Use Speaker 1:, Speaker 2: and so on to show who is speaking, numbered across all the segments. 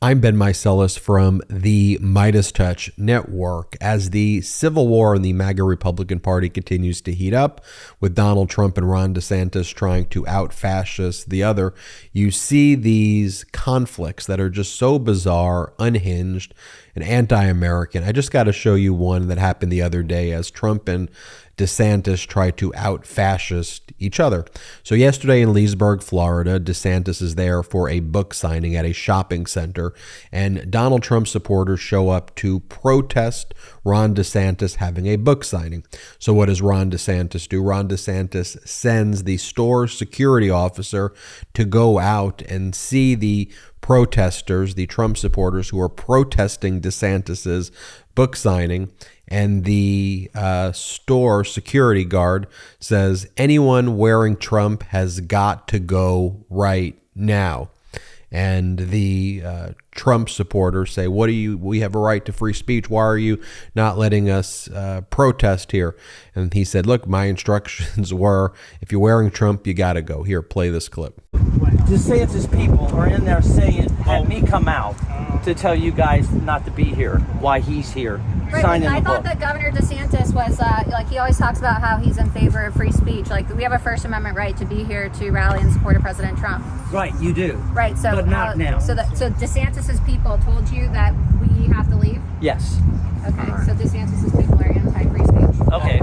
Speaker 1: I'm Ben Meiselas from the MeidasTouch network. As the civil war in the MAGA Republican Party continues to heat up, with Donald Trump and Ron DeSantis trying to out-fascist the other, you see these conflicts that are just so bizarre, unhinged, and anti-American. I just got to show you one that happened the other day as Trump and DeSantis try to out-fascist each other. So yesterday in Leesburg, Florida, DeSantis is there for a book signing at a shopping center, and Donald Trump supporters show up to protest Ron DeSantis having a book signing. So what does Ron DeSantis do? Ron DeSantis sends the store security officer to go out and see the protesters, the Trump supporters who are protesting DeSantis's book signing, and the store security guard says anyone wearing Trump has got to go right now. And the Trump supporters say, we have a right to free speech. Why are you not letting us protest here? And he said, look, my instructions were, if you're wearing Trump, you got to go. Here, play this clip.
Speaker 2: DeSantis people are in there saying, had me come out to tell you guys not to be here, why he's here, signing the book.
Speaker 3: I thought that Governor DeSantis was, he always talks about how he's in favor of free speech. Like, we have a First Amendment right to be here to rally in support of President Trump.
Speaker 2: Right, you do.
Speaker 3: Right, so
Speaker 2: but not now.
Speaker 3: So DeSantis's people told you that we have to leave?
Speaker 2: Yes.
Speaker 3: Okay, so DeSantis's people are anti-free speech.
Speaker 2: Okay.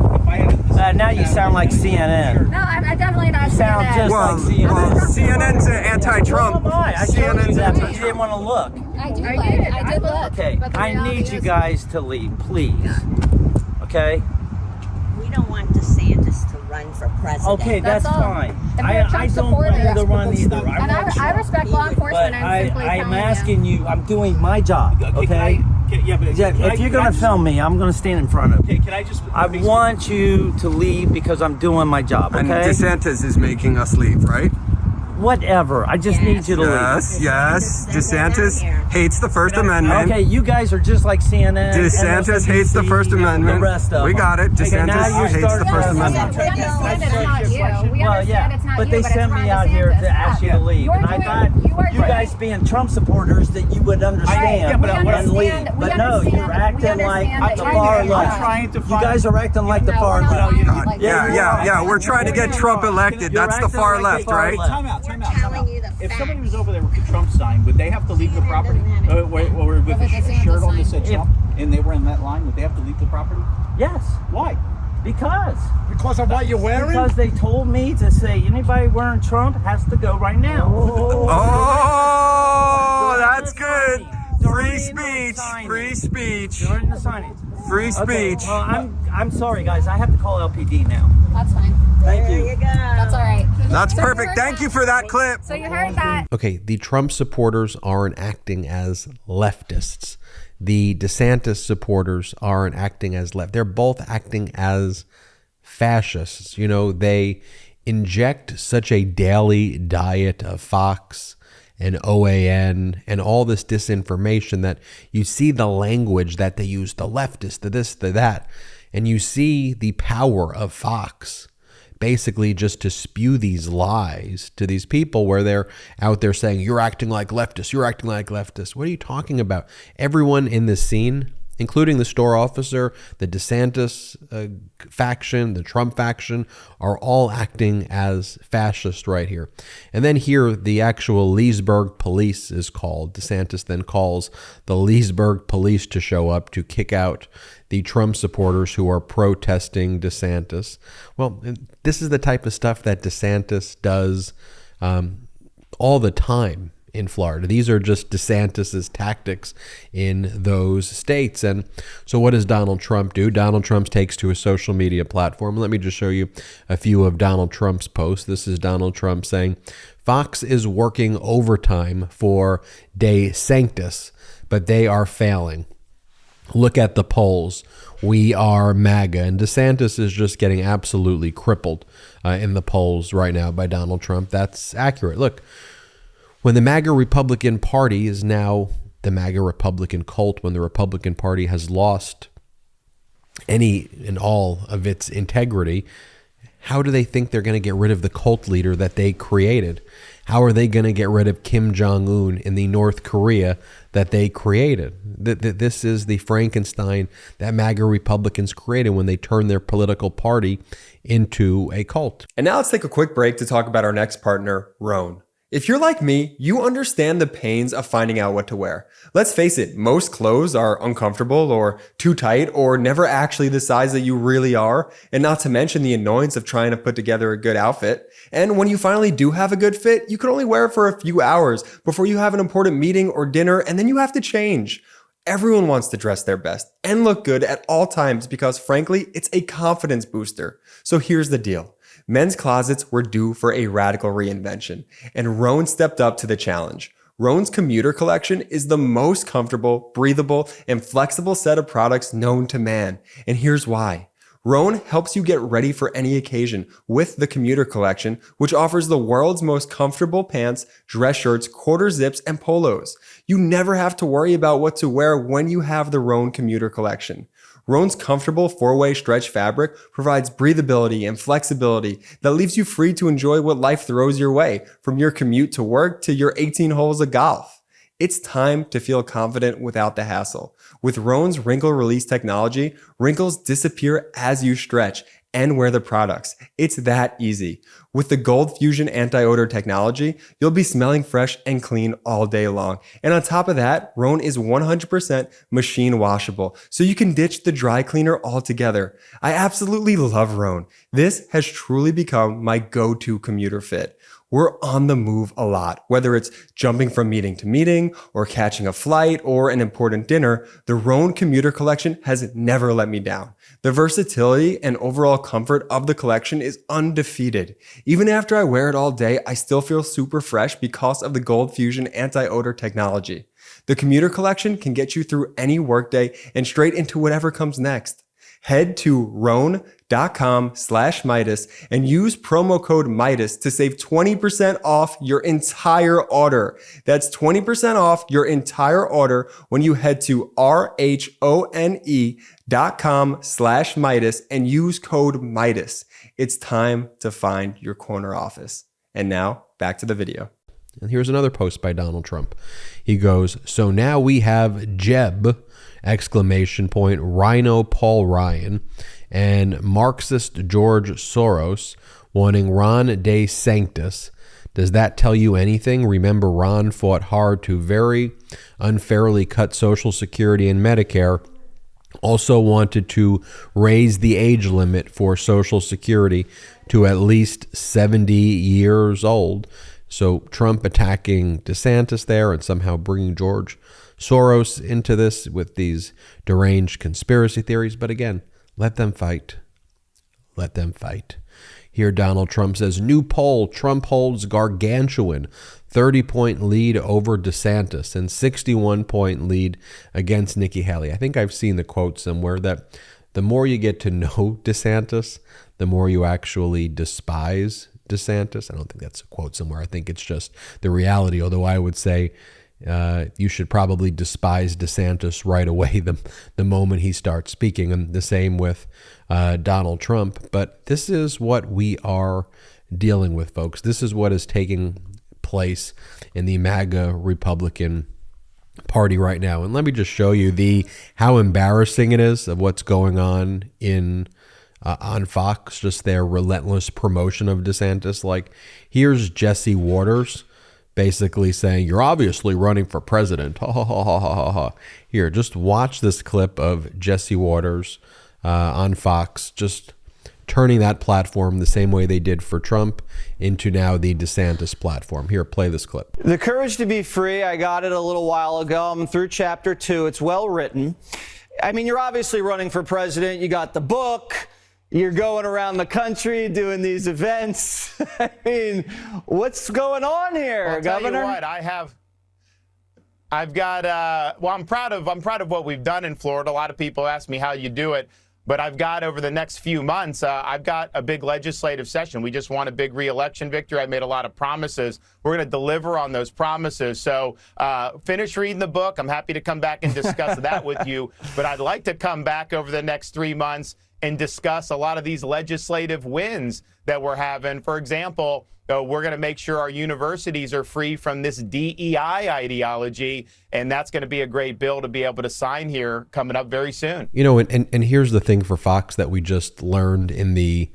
Speaker 2: Now you sound like CNN.
Speaker 3: No, I'm definitely not
Speaker 2: sound
Speaker 3: CNN.
Speaker 2: just like CNN.
Speaker 4: CNN's anti-Trump.
Speaker 2: I showed you that, but you didn't want to look.
Speaker 3: I did look.
Speaker 2: Okay, I need you guys to leave, please. Okay?
Speaker 5: We don't want DeSantis to run for president.
Speaker 2: Okay, that's fine. I don't want
Speaker 3: supporters.
Speaker 2: him to run either.
Speaker 3: I respect law enforcement.
Speaker 2: I'm asking you, I'm doing my job, okay? If you're going to film me, I'm going to stand in front of you.
Speaker 4: Okay, can I just...
Speaker 2: I want you to leave because I'm doing my job, okay?
Speaker 4: And DeSantis is making us leave, right?
Speaker 2: Whatever. I just need you to leave.
Speaker 4: Yes. DeSantis hates the First Amendment.
Speaker 2: Okay, you guys are just like CNN.
Speaker 4: DeSantis hates the First Amendment.
Speaker 2: The rest of
Speaker 4: we got it. DeSantis hates the First Amendment.
Speaker 3: We understand it's not you. We understand it's not
Speaker 2: but
Speaker 3: you,
Speaker 2: they sent me out here to ask you to leave. And I thought you guys being Trump supporters that you would understand and leave. But no, you're acting like the far left. You guys are acting like the far left.
Speaker 4: Yeah. We're trying to get Trump elected. That's the far left, right?
Speaker 5: Time out.
Speaker 6: If somebody was over there with the Trump sign, would they have to leave the property? Or with a shirt on that said Trump, and they were in that line, would they have to leave the property?
Speaker 2: Yes.
Speaker 6: Why?
Speaker 2: Because
Speaker 7: of what you're wearing?
Speaker 2: Because they told me to say anybody wearing Trump has to go right now.
Speaker 4: Oh, that's good. Free speech. Free speech.
Speaker 2: During the signing.
Speaker 4: Free speech.
Speaker 2: Okay, well, I'm sorry, guys. I have to call LPD now.
Speaker 3: That's fine.
Speaker 2: Thank you.
Speaker 5: There you go.
Speaker 3: That's all right.
Speaker 4: That's perfect. Thank you for that clip.
Speaker 3: So you heard that.
Speaker 1: Okay, the Trump supporters aren't acting as leftists. The DeSantis supporters aren't acting as left. They're both acting as fascists. You know, they inject such a daily diet of Fox and OAN and all this disinformation that you see the language that they use, the leftist, the this, the that, and you see the power of Fox basically just to spew these lies to these people where they're out there saying, you're acting like leftists, you're acting like leftists. What are you talking about? Everyone in this scene, including the store officer, the DeSantis faction, the Trump faction, are all acting as fascist right here. And then here, the actual Leesburg police is called. DeSantis then calls the Leesburg police to show up to kick out the Trump supporters who are protesting DeSantis. Well, this is the type of stuff that DeSantis does all the time in Florida. These are just DeSantis's tactics in those states. And so what does Donald Trump do? Donald Trump takes to his social media platform. Let me just show you a few of Donald Trump's posts. This is Donald Trump saying, Fox is working overtime for De Sanctis, but they are failing. Look at the polls. We are MAGA. And DeSantis is just getting absolutely crippled in the polls right now by Donald Trump. That's accurate. Look, when the MAGA Republican Party is now the MAGA Republican cult, when the Republican Party has lost any and all of its integrity, how do they think they're going to get rid of the cult leader that they created? How are they going to get rid of Kim Jong-un in the North Korea that they created? This is the Frankenstein that MAGA Republicans created when they turned their political party into a cult.
Speaker 7: And now let's take a quick break to talk about our next partner, Rhone. If you're like me, you understand the pains of finding out what to wear. Let's face it, most clothes are uncomfortable or too tight or never actually the size that you really are, and not to mention the annoyance of trying to put together a good outfit. And when you finally do have a good fit, you can only wear it for a few hours before you have an important meeting or dinner, and then you have to change. Everyone wants to dress their best and look good at all times because, frankly, it's a confidence booster. So here's the deal. Men's closets were due for a radical reinvention, and Rhone stepped up to the challenge. Rhone's commuter collection is the most comfortable, breathable, and flexible set of products known to man. And here's why. Rhone helps you get ready for any occasion with the commuter collection, which offers the world's most comfortable pants, dress shirts, quarter zips, and polos. You never have to worry about what to wear when you have the Rhone commuter collection. Rhone's comfortable 4-way stretch fabric provides breathability and flexibility that leaves you free to enjoy what life throws your way, from your commute to work to your 18 holes of golf. It's time to feel confident without the hassle. With Rhone's wrinkle release technology, wrinkles disappear as you stretch and wear the products. It's that easy. With the Gold Fusion anti-odor technology, you'll be smelling fresh and clean all day long. And on top of that, Rhone is 100% machine washable, so you can ditch the dry cleaner altogether. I absolutely love Rhone. This has truly become my go-to commuter fit. We're on the move a lot, whether it's jumping from meeting to meeting or catching a flight or an important dinner. The Rhone commuter collection has never let me down. The versatility and overall comfort of the collection is undefeated. Even after I wear it all day, I still feel super fresh because of the Gold Fusion anti-odor technology. The commuter collection can get you through any workday and straight into whatever comes next. Head to Rhone.com/Meidas and use promo code Meidas to save 20% off your entire order. That's 20% off your entire order when you head to RHONE.com/Meidas and use code Meidas. It's time to find your corner office. And now back to the video.
Speaker 1: And here's another post by Donald Trump. He goes, "So now we have Jeb, ! Rhino Paul Ryan, and Marxist George Soros wanting Ron DeSantis. Does that tell you anything? Remember, Ron fought hard to very unfairly cut Social Security and Medicare, also wanted to raise the age limit for Social Security to at least 70 years old. So Trump attacking DeSantis there and somehow bringing George Soros into this with these deranged conspiracy theories. But again, let them fight. Let them fight." Here Donald Trump says, new poll, Trump holds gargantuan 30-point lead over DeSantis and 61-point lead against Nikki Haley. I think I've seen the quote somewhere that the more you get to know DeSantis, the more you actually despise DeSantis. I don't think that's a quote somewhere. I think it's just the reality, although I would say you should probably despise DeSantis right away the moment he starts speaking, and the same with Donald Trump. But this is what we are dealing with, folks. This is what is taking place in the MAGA Republican Party right now. And let me just show you how embarrassing it is of what's going on on Fox, just their relentless promotion of DeSantis. Like, here's Jesse Waters basically saying, "You're obviously running for president." Ha, ha, ha, ha, ha, ha. Here, just watch this clip of Jesse Waters on Fox, just turning that platform the same way they did for Trump into now the DeSantis platform. Here, play this clip.
Speaker 8: The Courage to Be Free, I got it a little while ago. I'm through chapter 2. It's well written. I mean, you're obviously running for president. You got the book. You're going around the country doing these events. I mean, what's going on here,
Speaker 9: well,
Speaker 8: Governor?
Speaker 9: Tell you what, I've got. Well, I'm proud of what we've done in Florida. A lot of people ask me how you do it, but I've got over the next few months. I've got a big legislative session. We just won a big re-election victory. I made a lot of promises. We're going to deliver on those promises. So finish reading the book. I'm happy to come back and discuss that with you. But I'd like to come back over the next 3 months and discuss a lot of these legislative wins that we're having. For example, we're going to make sure our universities are free from this DEI ideology, and that's going to be a great bill to be able to sign here coming up very soon.
Speaker 1: You know, and here's the thing for Fox that we just learned in the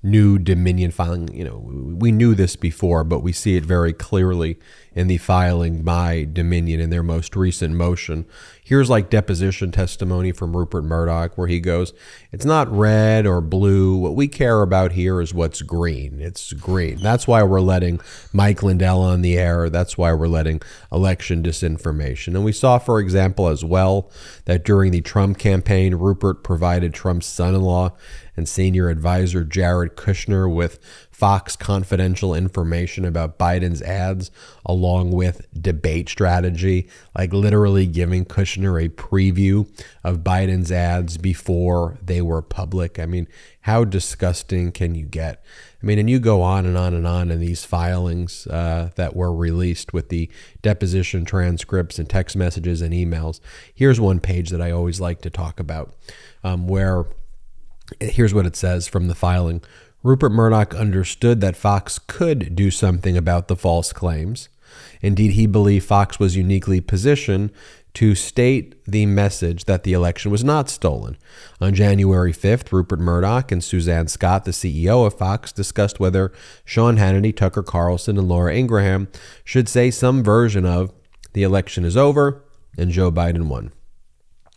Speaker 1: new Dominion filing. You know, we knew this before, but we see it very clearly in the filing by Dominion in their most recent motion. Here's like deposition testimony from Rupert Murdoch where he goes, it's not red or blue. What we care about here is what's green. It's green. That's why we're letting Mike Lindell on the air. That's why we're letting election disinformation. And we saw, for example, as well, that during the Trump campaign, Rupert provided Trump's son-in-law and senior advisor Jared Kushner with Fox confidential information about Biden's ads, along with debate strategy, like literally giving Kushner a preview of Biden's ads before they were public. I mean, how disgusting can you get? I mean, and you go on and on and on in these filings that were released with the deposition transcripts and text messages and emails. Here's one page that I always like to talk about where here's what it says from the filing. Rupert Murdoch understood that Fox could do something about the false claims. Indeed, he believed Fox was uniquely positioned to state the message that the election was not stolen. On January 5th, Rupert Murdoch and Suzanne Scott, the CEO of Fox, discussed whether Sean Hannity, Tucker Carlson, and Laura Ingraham should say some version of the election is over and Joe Biden won.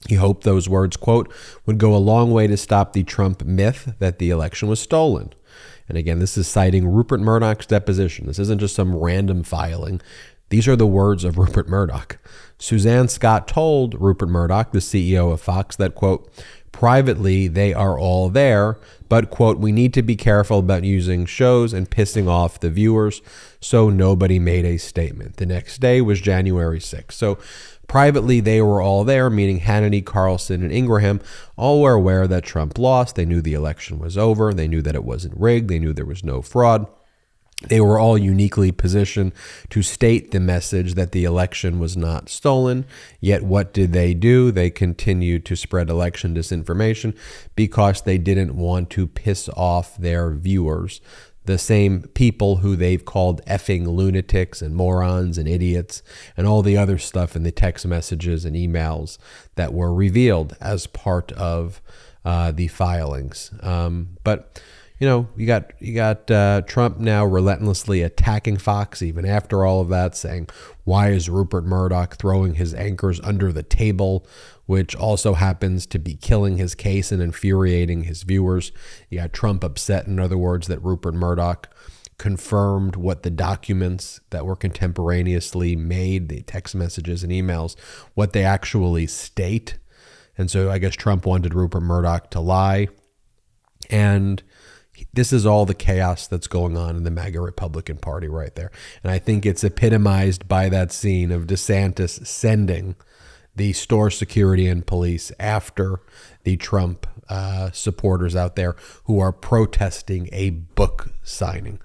Speaker 1: He hoped those words, quote, would go a long way to stop the Trump myth that the election was stolen. And again, this is citing Rupert Murdoch's deposition. This isn't just some random filing. These are the words of Rupert Murdoch. Suzanne Scott told Rupert Murdoch, the CEO of Fox, that, quote, privately, they are all there, but, quote, we need to be careful about using shows and pissing off the viewers, so nobody made a statement. The next day was January 6th. So privately, they were all there, meaning Hannity, Carlson, and Ingraham all were aware that Trump lost. They knew the election was over. They knew that it wasn't rigged. They knew there was no fraud. They were all uniquely positioned to state the message that the election was not stolen. Yet what did they do? They continued to spread election disinformation because they didn't want to piss off their viewers. The same people who they've called effing lunatics and morons and idiots and all the other stuff in the text messages and emails that were revealed as part of the filings. But you know, you got Trump now relentlessly attacking Fox even after all of that, saying, why is Rupert Murdoch throwing his anchors under the table, which also happens to be killing his case and infuriating his viewers. You got Trump upset, in other words, that Rupert Murdoch confirmed what the documents that were contemporaneously made, the text messages and emails, what they actually state. And so I guess Trump wanted Rupert Murdoch to lie. And this is all the chaos that's going on in the MAGA Republican Party right there. And I think it's epitomized by that scene of DeSantis sending the store security and police after the Trump supporters out there who are protesting a book signing.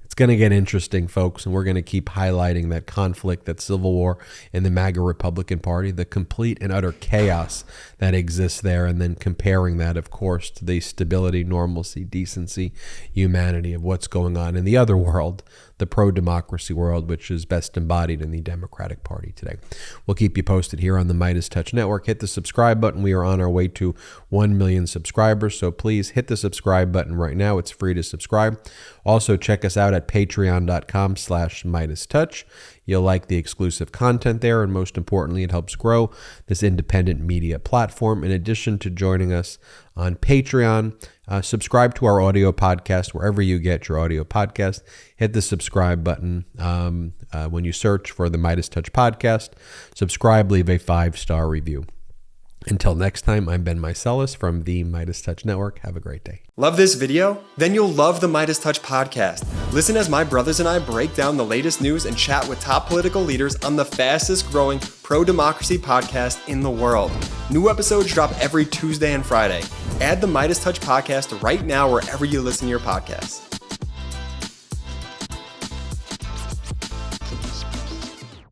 Speaker 1: It's going to get interesting, folks, and we're going to keep highlighting that conflict, that civil war in the MAGA Republican Party, the complete and utter chaos that exists there, and then comparing that, of course, to the stability, normalcy, decency, humanity of what's going on in the other world, the pro-democracy world, which is best embodied in the Democratic Party today. We'll keep you posted here on the MeidasTouch Network. Hit the subscribe button. We are on our way to 1 million subscribers, so please hit the subscribe button right now. It's free to subscribe. Also, check us out at patreon.com/MeidasTouch. You'll like the exclusive content there, and most importantly, it helps grow this independent media platform. In addition to joining us on Patreon, subscribe to our audio podcast wherever you get your audio podcast. Hit the subscribe button when you search for the MeidasTouch podcast. Subscribe, leave a 5-star review. Until next time, I'm Ben Meiselas from the MeidasTouch Network. Have a great day.
Speaker 7: Love this video? Then you'll love the MeidasTouch podcast. Listen as my brothers and I break down the latest news and chat with top political leaders on the fastest growing pro-democracy podcast in the world. New episodes drop every Tuesday and Friday. Add the MeidasTouch podcast right now wherever you listen to your podcasts.